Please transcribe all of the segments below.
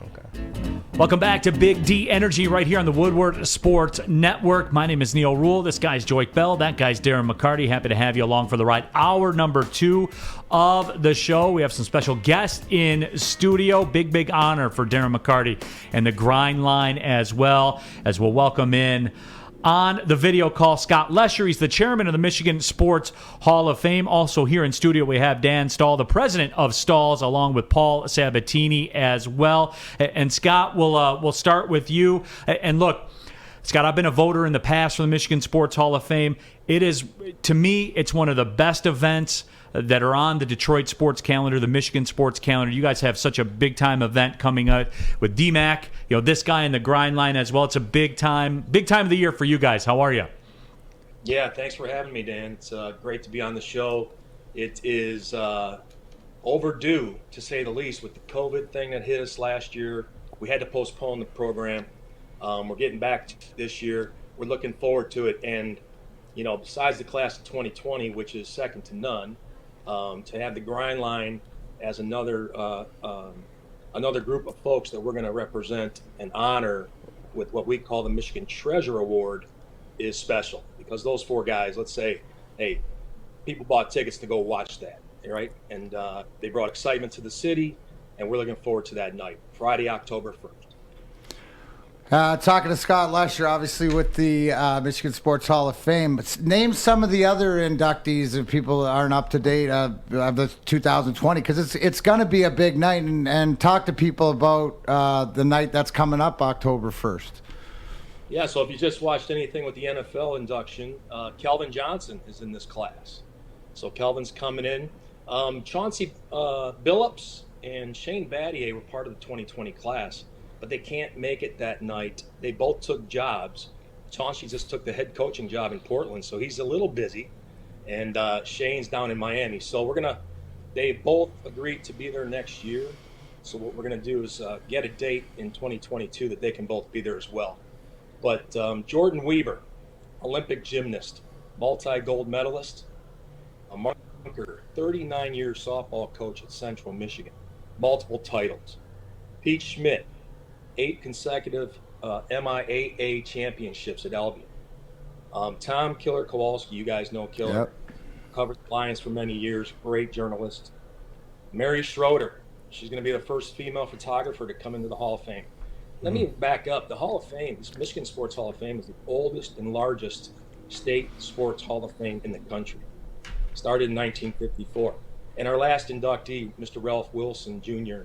Okay. Welcome back to Big D Energy right here on the Woodward Sports Network. My name is Neil Rule. This guy's Joik Bell. That guy's Darren McCarty. Happy to have you along for the ride. Hour number 2 of the show. We have some special guests in studio. Big honor for Darren McCarty and the Grindline as well, as we'll welcome in on the video call Scott Lesher. He's the chairman of the Michigan Sports Hall of Fame. Also here in studio we have Dan Stahl, the president of Stalls, along with Paul Sabatini as well. And Scott, we'll start with you. And look, Scott, I've been a voter in the past for the Michigan Sports Hall of Fame. It is, to me, it's one of the best events that are on the Detroit sports calendar, the Michigan sports calendar. You guys have such a big-time event coming up with DMAC, this guy in the Grindline as well. It's a big time of the year for you guys. How are you? Yeah, thanks for having me, Dan. It's great to be on the show. It is overdue, to say the least, with the COVID thing that hit us last year. We had to postpone the program. We're getting back to this year. We're looking forward to it. And, besides the class of 2020, which is second to none, to have the Grindline as another group of folks that we're going to represent and honor with what we call the Michigan Treasure Award is special, because those 4 guys, let's say, hey, people bought tickets to go watch that, right? And they brought excitement to the city, and we're looking forward to that night, Friday, October 1st. Talking to Scott Lesher, obviously with the Michigan Sports Hall of Fame. But name some of the other inductees if people aren't up to date of the 2020, because it's going to be a big night. And talk to people about the night that's coming up October 1st. Yeah, so if you just watched anything with the NFL induction, Kelvin Johnson is in this class. So Kelvin's coming in. Chauncey Billups and Shane Battier were part of the 2020 class, but they can't make it that night. They both took jobs. Chauncey just took the head coaching job in Portland, so he's a little busy. And Shane's down in Miami. So they both agreed to be there next year. So what we're gonna do is get a date in 2022 that they can both be there as well. But Jordan Weaver, Olympic gymnast, multi-gold medalist, a marker, 39-year softball coach at Central Michigan, multiple titles. Pete Schmidt, 8 consecutive MIAA championships at Albion. Tom Killer Kowalski, you guys know Killer, Yep. Covered the Lions for many years, great journalist. Mary Schroeder, she's going to be the first female photographer to come into the Hall of Fame. Let me back up. The Hall of Fame, this Michigan Sports Hall of Fame, is the oldest and largest state sports Hall of Fame in the country. Started in 1954. And our last inductee, Mr. Ralph Wilson Jr.,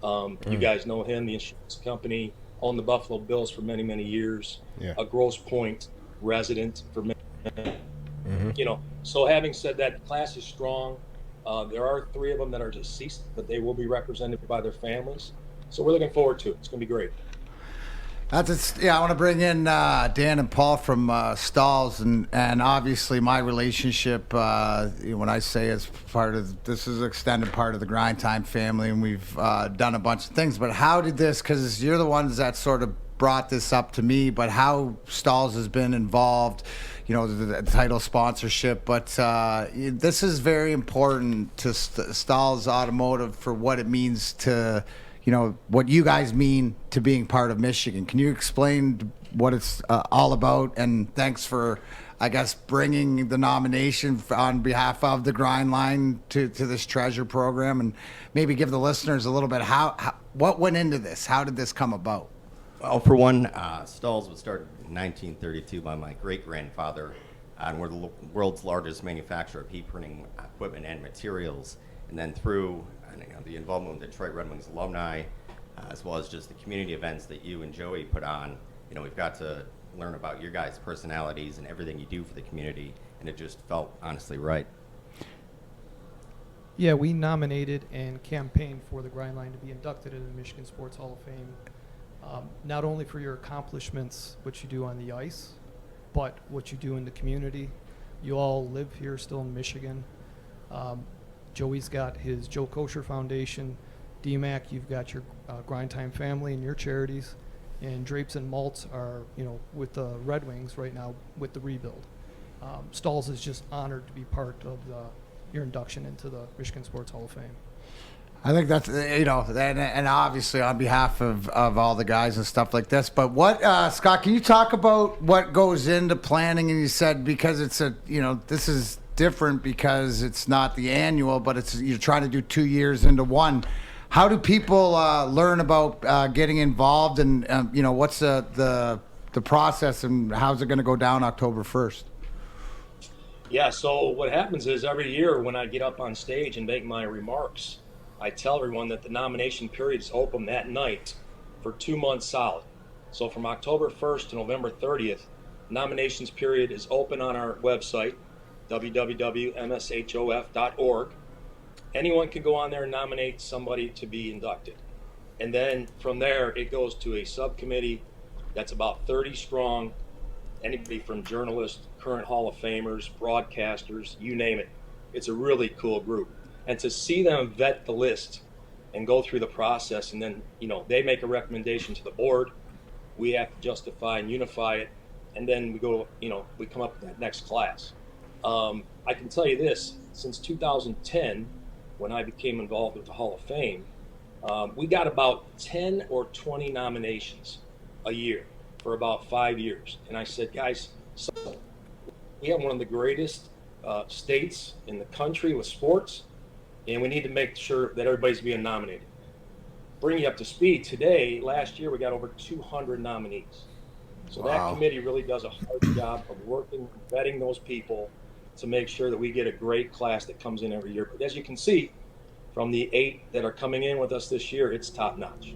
you guys know him, the insurance company, owned the Buffalo Bills for many, many years, a Grosse Pointe resident for many, So having said that, the class is strong. There are 3 of them that are deceased, but they will be represented by their families. So we're looking forward to it. It's going to be great. I want to bring in Dan and Paul from Stalls, and obviously my relationship, when I say as part of, this is an extended part of the Grind Time family, and we've done a bunch of things, but how did this, because you're the ones that sort of brought this up to me, but how Stalls has been involved, the title sponsorship, but this is very important to Stalls Automotive for what it means to, what you guys mean to being part of Michigan. Can you explain what it's all about? And thanks for, I guess, bringing the nomination on behalf of the Grindline to this treasure program, and maybe give the listeners a little bit what went into this? How did this come about? Well, for one, Stalls was started in 1932 by my great-grandfather, and we're the world's largest manufacturer of heat printing equipment and materials. And then through the involvement with Detroit Red Wings alumni, as well as just the community events that you and Joey put on, we've got to learn about your guys' personalities and everything you do for the community, and it just felt honestly right. Yeah, we nominated and campaigned for the Grindline to be inducted into the Michigan Sports Hall of Fame, not only for your accomplishments, what you do on the ice, but what you do in the community. You all live here still in Michigan. Joey's got his Joe Kosher Foundation. DMAC, you've got your Grind Time family and your charities. And Drapes and Malts are, with the Red Wings right now with the rebuild. Stalls is just honored to be part of your induction into the Michigan Sports Hall of Fame. I think that's, and obviously on behalf of all the guys and stuff like this. But what, Scott, can you talk about what goes into planning? And you said because it's this is different because it's not the annual, but you're trying to do 2 years into one. How do people learn about getting involved, and what's the process, and how's it going to go down October 1st? Yeah, so what happens is every year when I get up on stage and make my remarks, I tell everyone that the nomination period is open that night for 2 months solid. So from October 1st to November 30th, nominations period is open on our website, www.mshof.org. Anyone can go on there and nominate somebody to be inducted. And then from there, it goes to a subcommittee that's about 30 strong, anybody from journalists, current Hall of Famers, broadcasters, you name it. It's a really cool group. And to see them vet the list and go through the process, and then they make a recommendation to the board, we have to justify and unify it, and then we go, we come up with that next class. I can tell you this: since 2010, when I became involved with the Hall of Fame, we got about 10 or 20 nominations a year for about 5 years. And I said, guys, so we have one of the greatest states in the country with sports, and we need to make sure that everybody's being nominated. Bring you up to speed, last year, we got over 200 nominees. So Wow. That committee really does a hard job of working, vetting those people to make sure that we get a great class that comes in every year. But as you can see, from the 8 that are coming in with us this year, it's top notch.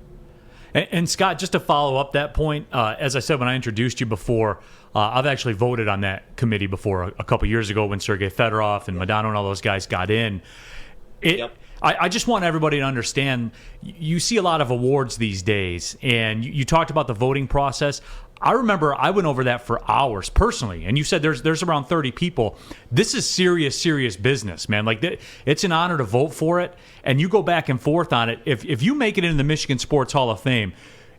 And Scott, just to follow up that point, as I said when I introduced you before, I've actually voted on that committee before a couple years ago when Sergei Fedorov and Madonna and all those guys got in. Yep. I just want everybody to understand, you see a lot of awards these days, and you talked about the voting process. I remember I went over that for hours personally, and you said there's around 30 people. This is serious business, man. Like, it's an honor to vote for it, and you go back and forth on it. If you make it into the Michigan Sports Hall of Fame,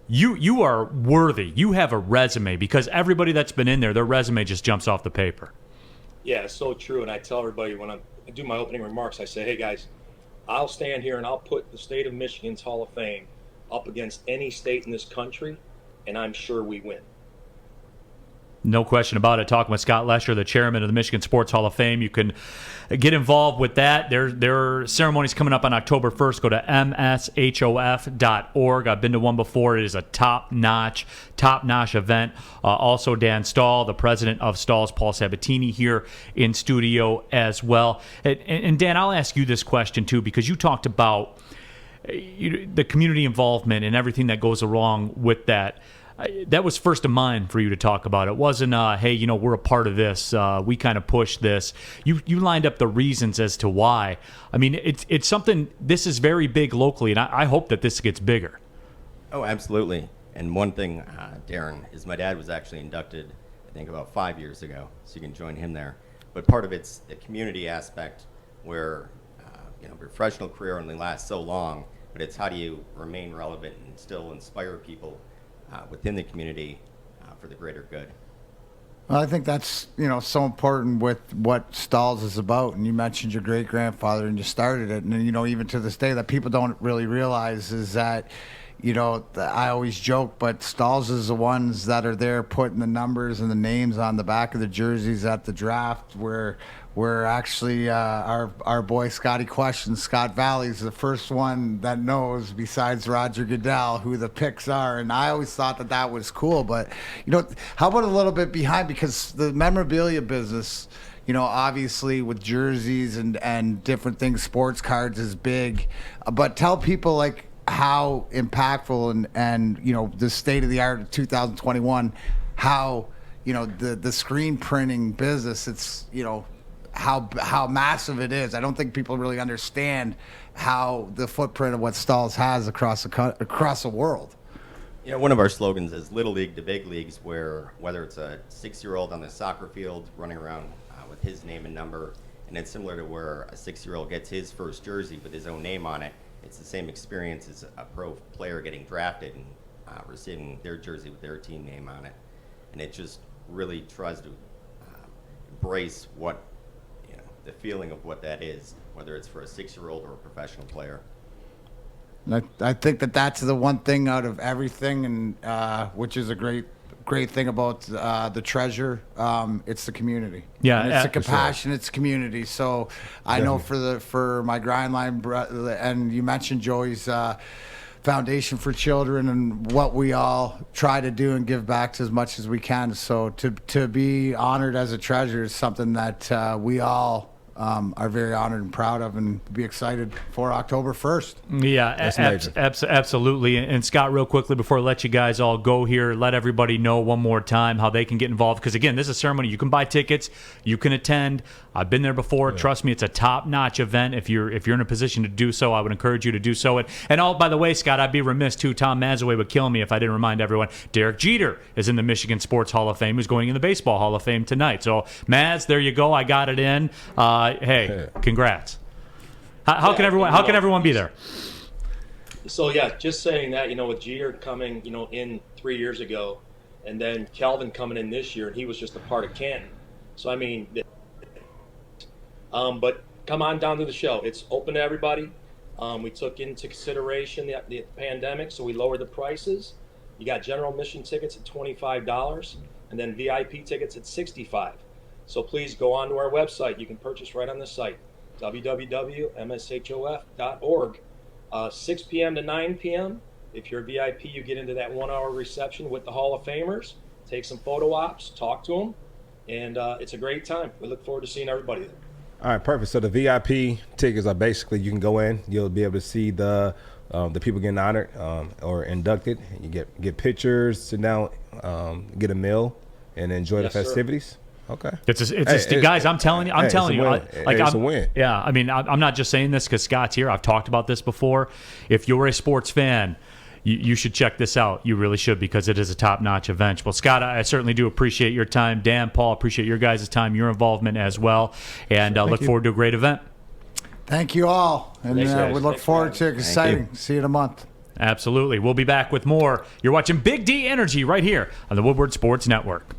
you are worthy. You have a resume, because everybody that's been in there, their resume just jumps off the paper. Yeah, it's so true. And I tell everybody when I do my opening remarks, I say, hey guys, I'll stand here and I'll put the state of Michigan's Hall of Fame up against any state in this country, and I'm sure we win. No question about it. Talking with Scott Lesher, the chairman of the Michigan Sports Hall of Fame. You can get involved with that. There are ceremonies coming up on October 1st. Go to mshof.org. I've been to one before. It is a top-notch event. Also, Dan Stahl, the president of Stahl's, Paul Sabatini, here in studio as well. And Dan, I'll ask you this question, too, because you talked about the community involvement and everything that goes along with that. That was first of mind for you to talk about. It wasn't, hey, we're a part of this. We kind of push this. You lined up the reasons as to why. I mean, it's something, this is very big locally, and I hope that this gets bigger. Oh, absolutely. And one thing, Darren, is my dad was actually inducted, I think, about 5 years ago, so you can join him there. But part of it's the community aspect where, professional career only lasts so long, but it's how do you remain relevant and still inspire people within the community for the greater good. Well, I think that's, so important with what Stalls is about. And you mentioned your great-grandfather and you started it. And, even to this day, that people don't really realize is that, I always joke, but Stalls is the ones that are there putting the numbers and the names on the back of the jerseys at the draft, where actually our boy Scott Valley is the first one that knows, besides Roger Goodell, who the picks are. And I always thought that was cool. But, how about a little bit behind? Because the memorabilia business, obviously with jerseys and different things, sports cards is big. But tell people, like, how impactful and the state of the art of 2021, how, the screen printing business, it's, how massive it is. I don't think people really understand how the footprint of what Stalls has across the world. One of our slogans is Little League to Big Leagues, where whether it's a 6-year-old on the soccer field running around with his name and number, and it's similar to where a 6-year-old gets his first jersey with his own name on it. It's the same experience as a pro player getting drafted and receiving their jersey with their team name on it. And it just really tries to embrace what, the feeling of what that is, whether it's for a 6-year-old or a professional player. I think that's the one thing out of everything, and which is a great thing about the treasure. It's the community. Yeah, and it's the for sure. compassion. It's community. So I know for my Grindline, and you mentioned Joey's Foundation for Children and what we all try to do and give back to as much as we can. So to be honored as a treasure is something that we all are very honored and proud of, and be excited for October 1st. Yeah, absolutely. And Scott, real quickly before I let you guys all go here, let everybody know one more time how they can get involved. Because again, this is a ceremony. You can buy tickets, you can attend. I've been there before. Yeah. Trust me, it's a top-notch event. If you're in a position to do so, I would encourage you to do so. And oh, by the way, Scott, I'd be remiss too. Tom Mazaway would kill me if I didn't remind everyone. Derek Jeter is in the Michigan Sports Hall of Fame. Who's going in the Baseball Hall of Fame tonight. So, Maz, there you go. I got it in. Hey, congrats. How can everyone be there? So yeah, just saying that, with Jeter coming, in 3 years ago, and then Kelvin coming in this year, and he was just a part of Canton. So I mean, but come on down to the show. It's open to everybody. We took into consideration the pandemic, so we lowered the prices. You got general admission tickets at $25, and then VIP tickets at $65. So please go on to our website. You can purchase right on the site, www.mshof.org. 6 p.m. to 9 p.m. If you're a VIP, you get into that 1-hour reception with the Hall of Famers, take some photo ops, talk to them, and it's a great time. We look forward to seeing everybody there. All right, perfect. So the VIP tickets are basically, you can go in, you'll be able to see the people getting honored or inducted. You get pictures, sit down, get a meal, and enjoy the festivities. Sir. Okay. Guys, I'm telling you, it's a win. Yeah, I mean, I'm not just saying this because Scott's here. I've talked about this before. If you're a sports fan, you should check this out. You really should, because it is a top-notch event. Well, Scott, I certainly do appreciate your time. Dan, Paul, appreciate your guys' time, your involvement as well, and look forward to a great event. Thank you all, and we look forward to it. Exciting. See you in a month. Absolutely. We'll be back with more. You're watching Big D Energy right here on the Woodward Sports Network.